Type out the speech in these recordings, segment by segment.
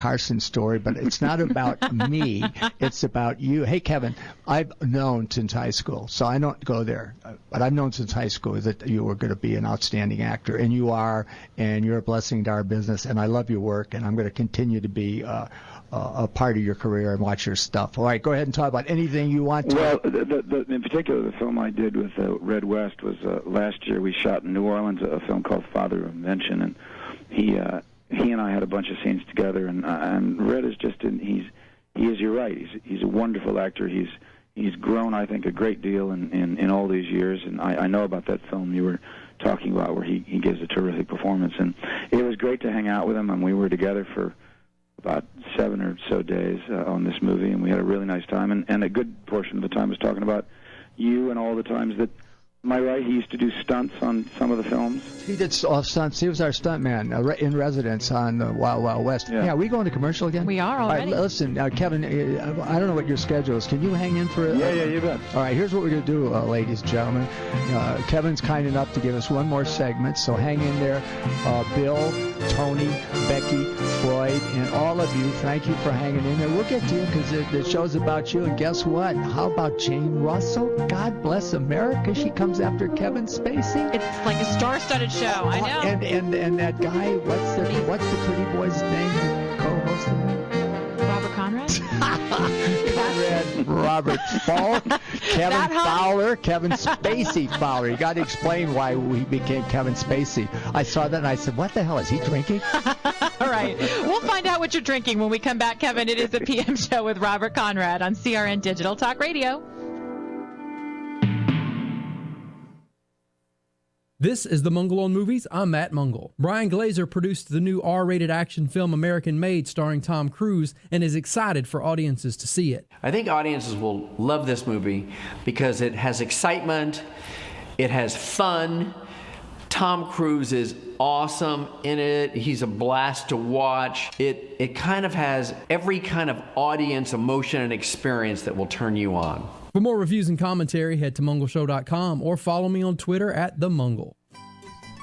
Carson story, but it's not about me. It's about you. Hey, Kevin, I've known since high school, so I don't go there, but I've known since high school that you were going to be an outstanding actor, and you are, and you're a blessing to our business, and I love your work, and I'm going to continue to be a part of your career and watch your stuff. All right, go ahead and talk about anything you want to. Well, in particular, the film I did with Red West was last year. We shot in New Orleans a film called Father of Invention, and he and I had a bunch of scenes together, and Red is just you're right. He's a wonderful actor. He's grown, I think, a great deal in all these years, and I know about that film you were talking about where he gives a terrific performance, and it was great to hang out with him, and we were together for about 7 or so days on this movie, and we had a really nice time, and a good portion of the time was talking about you and all the times that. Am I right? He used to do stunts on some of the films. He did stunts. He was our stuntman in residence on Wild Wild West. Yeah, are we going to commercial again? We are already. All right, listen, Kevin, I don't know what your schedule is. Can you hang in for it? Yeah, you bet. All right, here's what we're going to do, ladies and gentlemen. Kevin's kind enough to give us one more segment, so hang in there. Bill, Tony, Becky, Floyd, and all of you, thank you for hanging in there. We'll get to you because the show's about you, and guess what? How about Jane Russell? God bless America. She comes after Kevin Spacey. It's like a star-studded show. I know. And that guy, what's the pretty boy's name? The co-host? Robert Conrad. Robert Falk, Kevin Fowler, Kevin Spacey Fowler. You got to explain why we became Kevin Spacey. I saw that and I said, "What the hell is he drinking?" All right, we'll find out what you're drinking when we come back, Kevin. It is the PM Show with Robert Conrad on CRN Digital Talk Radio. This is The Mungle on Movies. I'm Matt Mungle. Brian Glazer produced the new R-rated action film American Made starring Tom Cruise and is excited for audiences to see it. I think audiences will love this movie because it has excitement, it has fun. Tom Cruise is awesome in it. He's a blast to watch. It kind of has every kind of audience emotion and experience that will turn you on. For more reviews and commentary, head to mungleshow.com or follow me on Twitter at @TheMungle.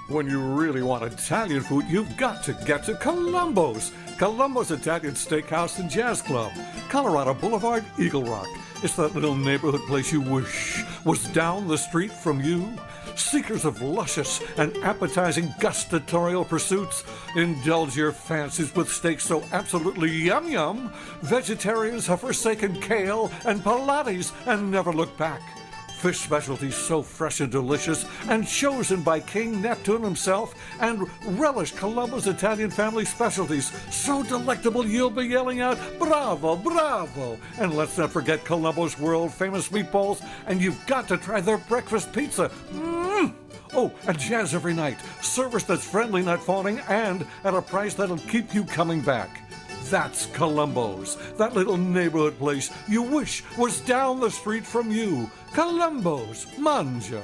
When you really want Italian food, you've got to get to Columbo's. Columbo's Italian Steakhouse and Jazz Club, Colorado Boulevard, Eagle Rock. It's that little neighborhood place you wish was down the street from you. Seekers of luscious and appetizing gustatorial pursuits, indulge your fancies with steaks so absolutely yum-yum, vegetarians have forsaken kale and Pilates and never look back. Fish specialties so fresh and delicious and chosen by King Neptune himself, and relish Columbo's Italian family specialties so delectable you'll be yelling out, "Bravo, bravo!" And let's not forget Columbo's world-famous meatballs, and you've got to try their breakfast pizza. Oh, and jazz every night. Service that's friendly, not fawning, and at a price that'll keep you coming back. That's Columbo's, that little neighborhood place you wish was down the street from you. Columbo's, Manja.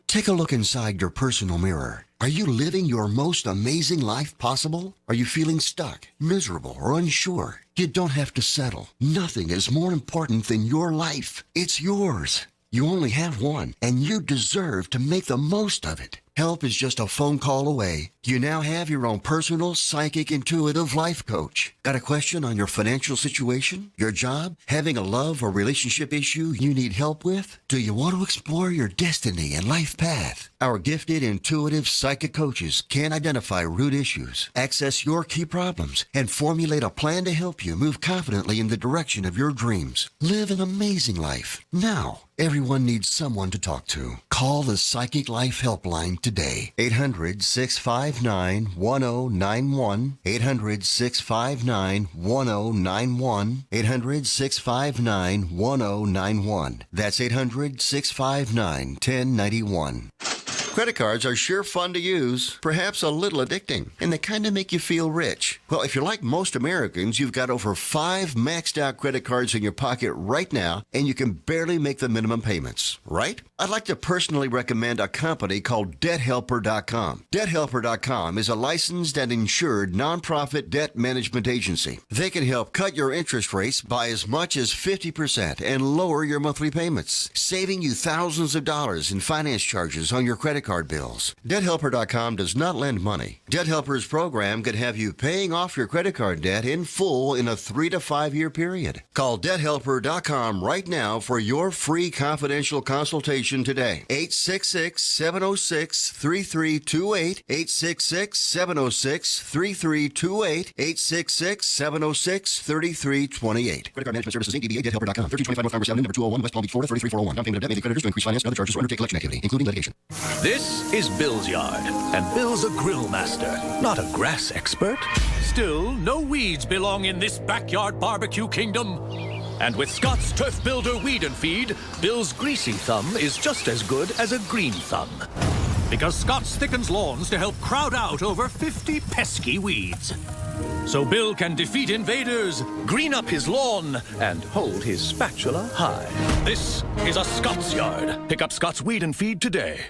Take a look inside your personal mirror. Are you living your most amazing life possible? Are you feeling stuck, miserable, or unsure? You don't have to settle. Nothing is more important than your life. It's yours. You only have one, and you deserve to make the most of it. Help is just a phone call away. You now have your own personal, psychic, intuitive life coach. Got a question on your financial situation, your job, having a love or relationship issue you need help with? Do you want to explore your destiny and life path? Our gifted, intuitive, psychic coaches can identify root issues, access your key problems, and formulate a plan to help you move confidently in the direction of your dreams. Live an amazing life. Now, everyone needs someone to talk to. Call the Psychic Life Helpline today. 800-659-1091. 800-659-1091. 800-659-1091. That's 800-659-1091. Credit cards are sure fun to use, perhaps a little addicting, and they kind of make you feel rich. Well, if you're like most Americans, you've got over 5 maxed out credit cards in your pocket right now, and you can barely make the minimum payments, right? I'd like to personally recommend a company called DebtHelper.com. DebtHelper.com is a licensed and insured nonprofit debt management agency. They can help cut your interest rates by as much as 50% and lower your monthly payments, saving you thousands of dollars in finance charges on your credit credit card bills. DebtHelper.com does not lend money. Debt Helper's program could have you paying off your credit card debt in full in a 3 to 5 year period. Call DebtHelper.com right now for your free confidential consultation today. 866-706-3328. 866-706-3328. 866-706-3328. Credit Card Management Services, Inc. DBA, DebtHelper.com. 1325 North Farmers Avenue, number 201, West Palm Beach, Florida, 33401. Down payment of debt may be creditors to increase finance and other charges or undertake collection activity, including litigation. This is Bill's yard, and Bill's a grill master, not a grass expert. Still, no weeds belong in this backyard barbecue kingdom. And with Scott's Turf Builder Weed and Feed, Bill's greasy thumb is just as good as a green thumb. Because Scott's thickens lawns to help crowd out over 50 pesky weeds. So Bill can defeat invaders, green up his lawn, and hold his spatula high. This is a Scott's yard. Pick up Scott's Weed and Feed today.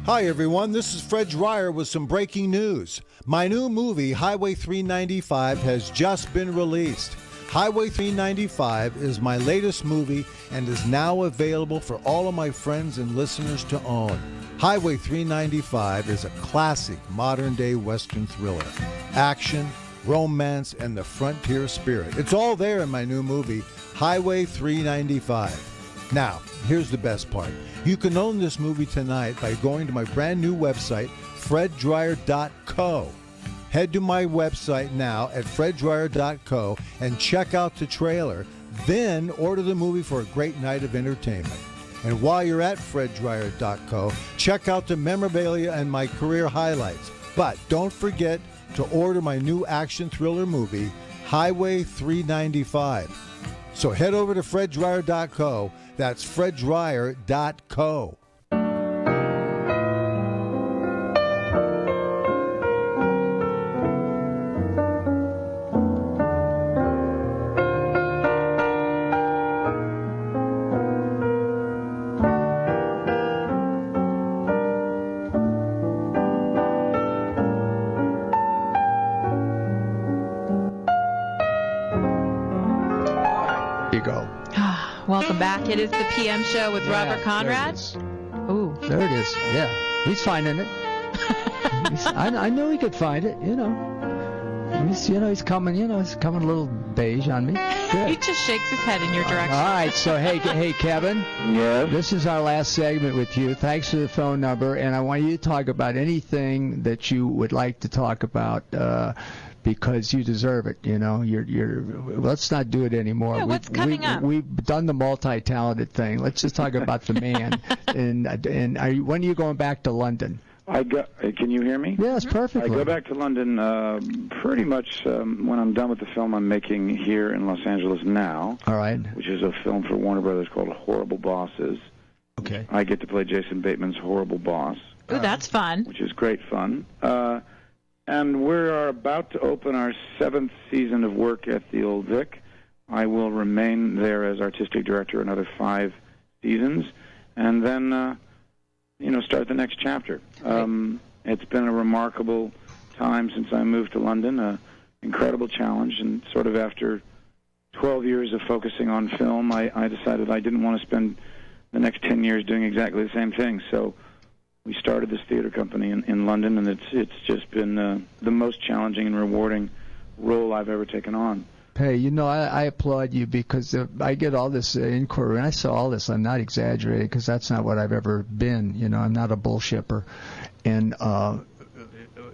Hi, everyone. This is Fred Dreyer with some breaking news. My new movie, Highway 395, has just been released. Highway 395 is my latest movie and is now available for all of my friends and listeners to own. Highway 395 is a classic modern-day Western thriller. Action, romance, and the frontier spirit. It's all there in my new movie, Highway 395. Now, here's the best part. You can own this movie tonight by going to my brand new website, freddryer.co. Head to my website now at freddryer.co and check out the trailer. Then order the movie for a great night of entertainment. And while you're at freddryer.co, check out the memorabilia and my career highlights. But don't forget to order my new action thriller movie, Highway 395. So head over to freddryer.co. That's freddryer.co. Welcome back. It is the PM show with Robert Conrad. Ooh, there it is. Yeah, he's finding it. I knew he could find it. He's coming. He's coming a little beige on me. Good. He just shakes his head in your direction. All right. So hey, Kevin. Yes. This is our last segment with you. Thanks for the phone number, and I want you to talk about anything that you would like to talk about. Because you deserve it, let's not do it anymore. Yeah, what's coming up? We've done the multi-talented thing. Let's just talk about the man. And when are you going back to London? Can you hear me? Yes, perfectly. I go back to London pretty much when I'm done with the film I'm making here in Los Angeles now. All right. Which is a film for Warner Brothers called Horrible Bosses. Okay. I get to play Jason Bateman's horrible boss. Ooh, that's fun. Which is great fun. And we are about to open our 7th season of work at the Old Vic. I will remain there as artistic director another 5 seasons, and then, start the next chapter. It's been a remarkable time since I moved to London, an incredible challenge, and sort of after 12 years of focusing on film, I decided I didn't want to spend the next 10 years doing exactly the same thing, so we started this theater company in London, and it's just been the most challenging and rewarding role I've ever taken on. Hey, I applaud you because I get all this inquiry, and I saw all this. I'm not exaggerating because that's not what I've ever been. I'm not a bullshipper. And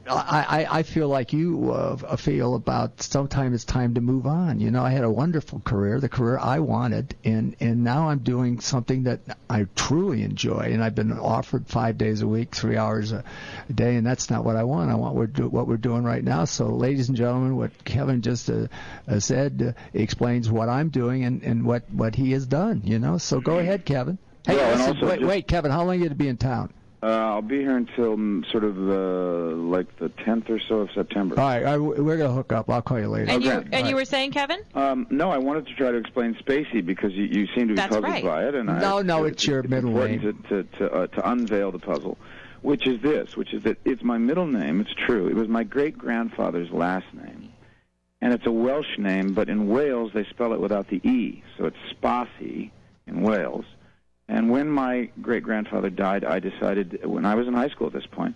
I feel like you feel about sometimes it's time to move on. I had a wonderful career, the career I wanted, and now I'm doing something that I truly enjoy, and I've been offered 5 days a week, 3 hours a day, and that's not what I want. I want what we're doing right now. So, ladies and gentlemen, what Kevin just said explains what I'm doing and what he has done. So go ahead, Kevin. Hey, wait, Kevin, how long are you going to be in town? I'll be here until sort of like the 10th or so of September. All right, we're going to hook up. I'll call you later. And you were saying, Kevin? No, I wanted to try to explain Spacey because you seem to be puzzled by it. And it's your middle name. To unveil the puzzle, which is that it's my middle name. It's true. It was my great-grandfather's last name. And it's a Welsh name, but in Wales they spell it without the E. So it's Spacey in Wales. And when my great-grandfather died, I decided, when I was in high school at this point,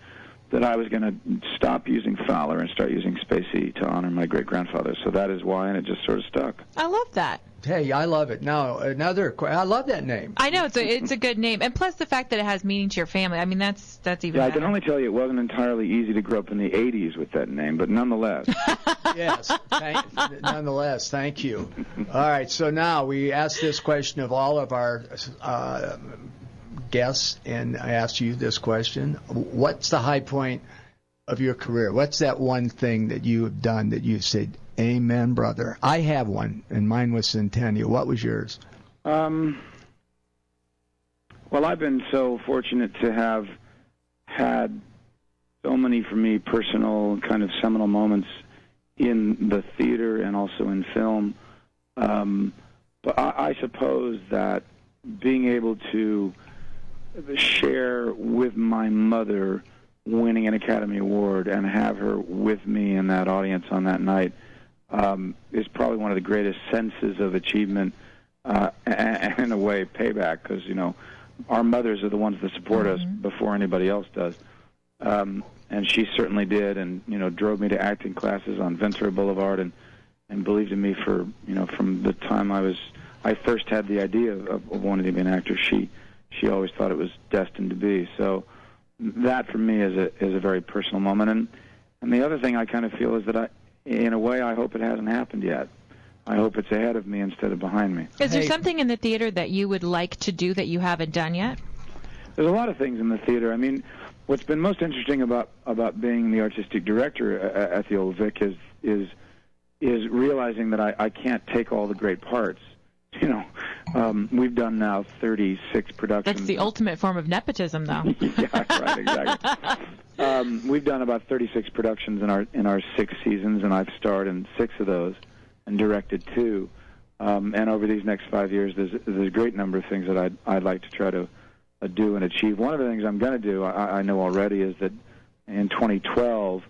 that I was going to stop using Fowler and start using Spacey to honor my great-grandfather. So that is why, and it just sort of stuck. I love that. Hey, I love it. Now, I love that name. I know, it's a good name. And plus the fact that it has meaning to your family. I mean, that's even Yeah, better. I can only tell you it wasn't entirely easy to grow up in the 80s with that name, but nonetheless. Yes. Nonetheless, thank you. All right, so now we ask this question of all of our guests, and I asked you this question. What's the high point of your career? What's that one thing that you have done that you said, amen, brother? I have one, and mine was Centennial. What was yours? Well, I've been so fortunate to have had so many, for me, personal kind of seminal moments in the theater and also in film. But I suppose that being able to share with my mother winning an Academy Award and have her with me in that audience on that night is probably one of the greatest senses of achievement and, in a way, payback, because, you know, our mothers are the ones that support us before anybody else does. And she certainly did, and, you know, drove me to acting classes on Ventura Boulevard and believed in me for, you know, from the time I first had the idea of wanting to be an actor. She always thought it was destined to be. So that, for me, is a very personal moment. And the other thing I kind of feel is that in a way, I hope it hasn't happened yet. I hope it's ahead of me instead of behind me. Is there something in the theater that you would like to do that you haven't done yet? There's a lot of things in the theater. I mean, what's been most interesting about being the artistic director at the Old Vic is realizing that I can't take all the great parts. You know, we've done now 36 productions. That's the ultimate form of nepotism, though. Yeah, right, exactly. We've done about 36 productions in our 6 seasons, and I've starred in 6 of those and directed 2. And over these next 5 years, there's a great number of things that I'd like to try to do and achieve. One of the things I'm going to do, I know already, is that in 2012,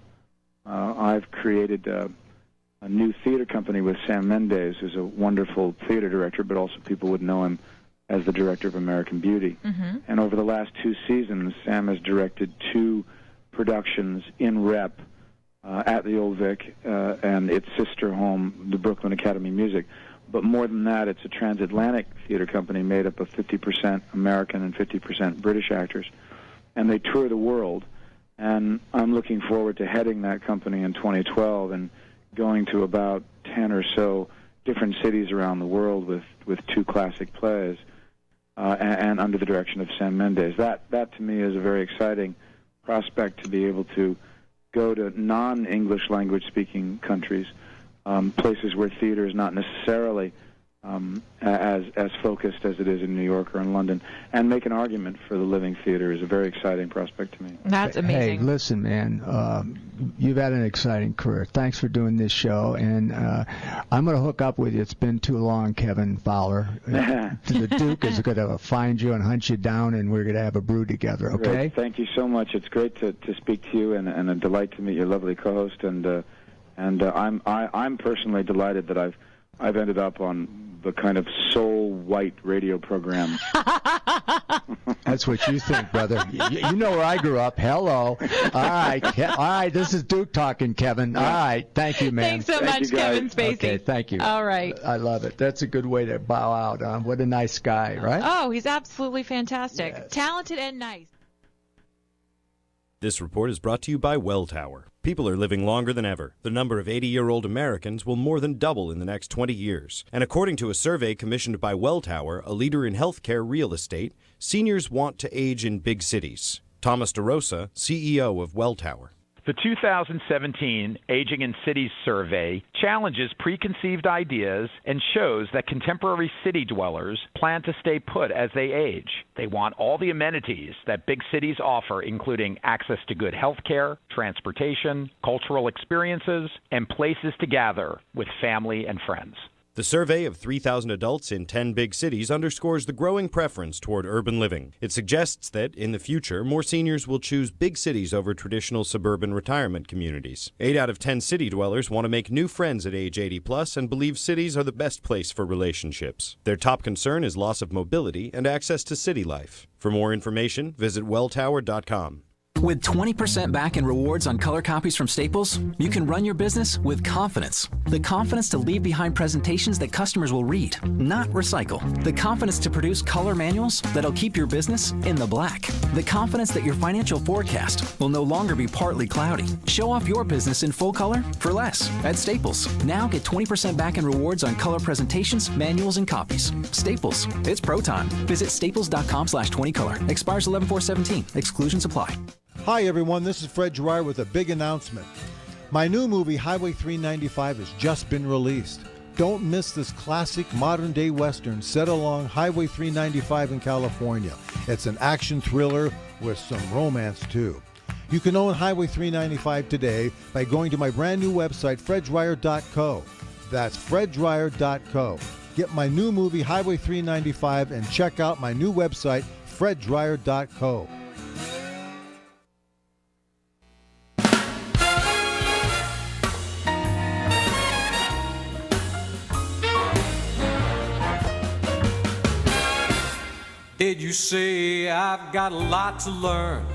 I've created a new theater company with Sam Mendes, who's a wonderful theater director, but also people would know him as the director of American Beauty. Mm-hmm. And over the last 2 seasons, Sam has directed 2 productions in rep at the Old Vic and its sister home, the Brooklyn Academy of Music. But more than that, it's a transatlantic theater company made up of 50% American and 50% British actors. And they tour the world. And I'm looking forward to heading that company in 2012 and going to about 10 or so different cities around the world with 2 classic plays and under the direction of Sam Mendes. That to me is a very exciting prospect, to be able to go to non-English language speaking countries, places where theater is not necessarily as focused as it is in New York or in London, and make an argument for the living theater is a very exciting prospect to me. That's amazing. Hey, listen, man, you've had an exciting career. Thanks for doing this show, and I'm going to hook up with you. It's been too long, Kevin Fowler. The Duke is going to find you and hunt you down, and we're going to have a brew together, okay? Great. Thank you so much. It's great to speak to you, and a delight to meet your lovely co-host, and I'm personally delighted that I've ended up on the kind of soul white radio program. That's what you think, brother. You know where I grew up. Hello. All right. This is Duke talking, Kevin. All right. Thank you, man. Thanks so much, Kevin Spacey. Okay, thank you. All right. I love it. That's a good way to bow out. What a nice guy, right? Oh, he's absolutely fantastic. Yes. Talented and nice. This report is brought to you by Welltower. People are living longer than ever. The number of 80-year-old Americans will more than double in the next 20 years. And according to a survey commissioned by Welltower, a leader in healthcare real estate, seniors want to age in big cities. Thomas DeRosa, CEO of Welltower. The 2017 Aging in Cities survey challenges preconceived ideas and shows that contemporary city dwellers plan to stay put as they age. They want all the amenities that big cities offer, including access to good health care, transportation, cultural experiences, and places to gather with family and friends. The The survey of 3,000 adults in 10 big cities underscores the growing preference toward urban living. It suggests that, in the future, more seniors will choose big cities over traditional suburban retirement communities. 8 out of 10 city dwellers want to make new friends at age 80+ and believe cities are the best place for relationships. Their top concern is loss of mobility and access to city life. For more information, visit welltower.com. With 20% back in rewards on color copies from Staples, you can run your business with confidence. The confidence to leave behind presentations that customers will read, not recycle. The confidence to produce color manuals that'll keep your business in the black. The confidence that your financial forecast will no longer be partly cloudy. Show off your business in full color for less at Staples. Now get 20% back in rewards on color presentations, manuals, and copies. Staples. It's pro time. Visit staples.com/20color. Expires 11/4/17. Exclusions apply. Hi, everyone. This is Fred Dreyer with a big announcement. My new movie, Highway 395, has just been released. Don't miss this classic modern-day Western set along Highway 395 in California. It's an action thriller with some romance, too. You can own Highway 395 today by going to my brand new website, freddryer.co. That's freddryer.co. Get my new movie, Highway 395, and check out my new website, freddryer.co. Did you say I've got a lot to learn?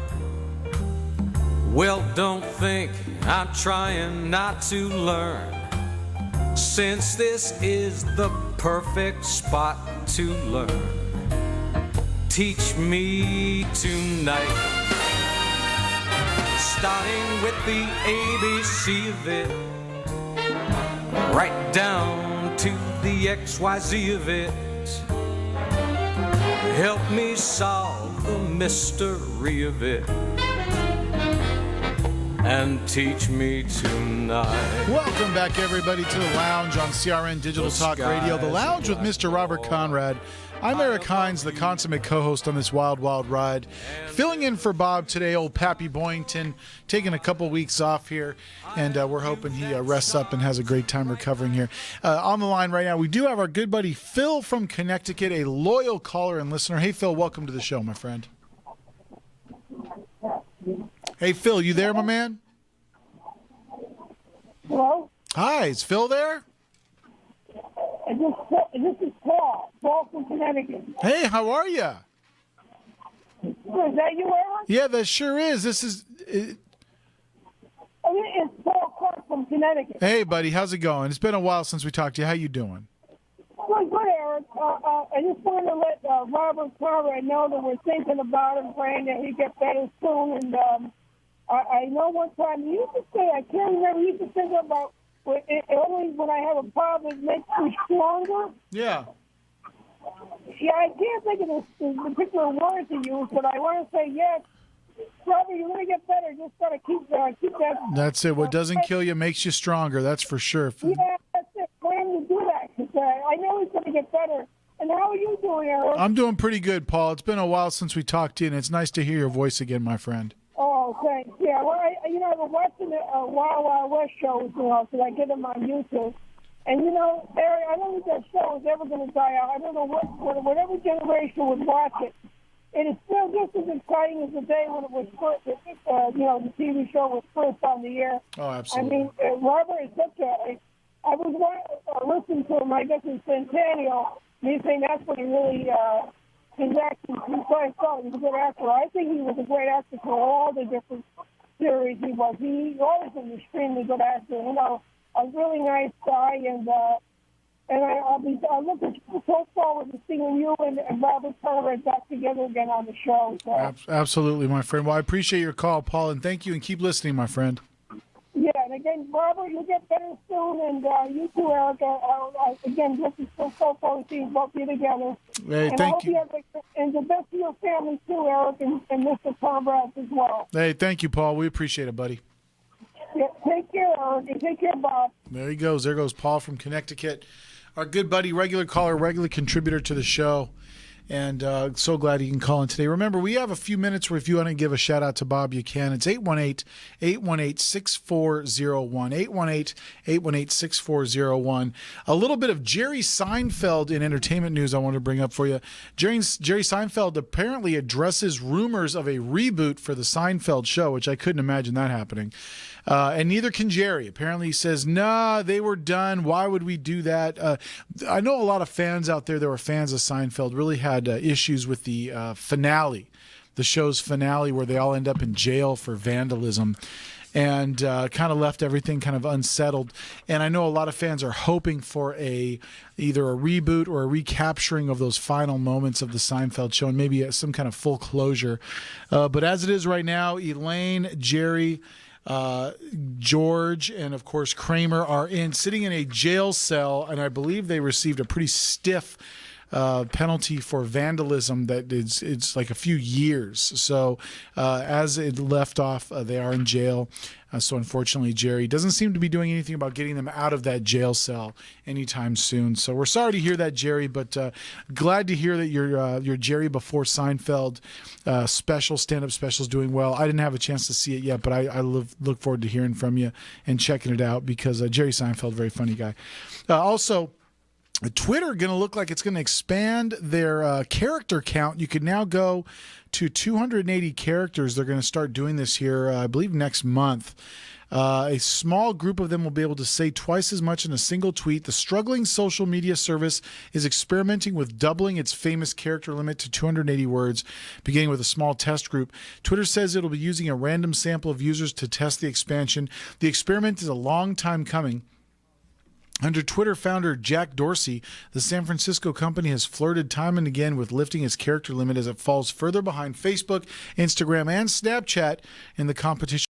Well, don't think I'm trying not to learn, since this is the perfect spot to learn. Teach me tonight, starting with the ABC of it, right down to the XYZ of it. Help me solve the mystery of it, and teach me tonight. Welcome back, everybody, to the Lounge on CRN Digital Talk Radio. The Lounge with Mr. Robert Conrad. I'm Eric Hines, the consummate co-host on this wild, wild ride. Filling in for Bob today, old Pappy Boyington, taking a couple weeks off here, and we're hoping he rests up and has a great time recovering here. On the line right now, we do have our good buddy Phil from Connecticut, a loyal caller and listener. Hey, Phil, welcome to the show, my friend. Hey, Phil, you there, my man? Hello? Hi, is Phil there? This is Paul. Paul from Connecticut. Hey, how are you? Is that you, Eric? Yeah, that sure is. This is... It's Paul Clark from Connecticut. Hey, buddy, how's it going? It's been a while since we talked to you. How you doing? Good, Eric. I just wanted to let Robert Conrad know that we're thinking about him, praying that he gets better soon. And I know one time he used to say, I can't remember, he used to think about only when I have a problem, it makes me stronger. Yeah. Yeah, I can't think of the particular word to use, but I want to say yes. Probably you're going to get better. Just got to keep that. That's it. What doesn't kill you makes you stronger. That's for sure. Yeah, that's it. Plan to do that. I know he's going to get better. And how are you doing, Eric? I'm doing pretty good, Paul. It's been a while since we talked to you, and it's nice to hear your voice again, my friend. Oh, thanks. Yeah, well, I've been watching the Wild Wild West shows, so I get them on YouTube. And, Eric, I don't think that show is ever going to die out. I don't know whatever generation would watch it. It is still just as exciting as the day when it was first, the TV show was first on the air. Oh, absolutely. I mean, Robert is such a... I was listening to him, I guess, in Centennial, and he's saying that's what he really... his acting, I thought he was a good actor. I think he was a great actor for all the different series he was. He always was an extremely good actor. A really nice guy, and I'm looking so forward to seeing you and Robert Conrad back together again on the show. So. Absolutely, my friend. Well, I appreciate your call, Paul, and thank you, and keep listening, my friend. Yeah, and again, Robert, you'll get better soon, and you too, Eric. Again, this is so forward to seeing both of you together. Hey, and thank you. And the best of your family too, Eric, and Mr. Conrad as well. Hey, thank you, Paul. We appreciate it, buddy. Yeah, take care, Eric, and take care, Bob. There he goes. There goes Paul from Connecticut, our good buddy, regular caller, regular contributor to the show. And so glad he can call in today. Remember, we have a few minutes where if you want to give a shout out to Bob, you can. It's 818-818-6401. 818-818-6401. A little bit of Jerry Seinfeld in entertainment news I want to bring up for you. Jerry Seinfeld apparently addresses rumors of a reboot for the Seinfeld show, which I couldn't imagine that happening. And neither can Jerry. Apparently he says, nah, they were done. Why would we do that? I know a lot of fans out there that were fans of Seinfeld really had issues with the finale, the show's finale, where they all end up in jail for vandalism, and kind of left everything kind of unsettled. And I know a lot of fans are hoping for either a reboot or a recapturing of those final moments of the Seinfeld show, and maybe some kind of full closure. But as it is right now, Elaine, Jerry, George, and of course Kramer are sitting in a jail cell, and I believe they received a pretty stiff penalty for vandalism that it's like a few years. So as it left off, they are in jail. So unfortunately, Jerry doesn't seem to be doing anything about getting them out of that jail cell anytime soon. So we're sorry to hear that, Jerry, but glad to hear that your Jerry Before Seinfeld stand-up special is doing well. I didn't have a chance to see it yet, but I look forward to hearing from you and checking it out, because Jerry Seinfeld, very funny guy. Also, Twitter going to look like it's going to expand their character count. You can now go to 280 characters. They're going to start doing this here, I believe, next month. A small group of them will be able to say twice as much in a single tweet. The struggling social media service is experimenting with doubling its famous character limit to 280 words, beginning with a small test group. Twitter says it'll be using a random sample of users to test the expansion. The experiment is a long time coming. Under Twitter founder Jack Dorsey, the San Francisco company has flirted time and again with lifting its character limit as it falls further behind Facebook, Instagram, and Snapchat in the competition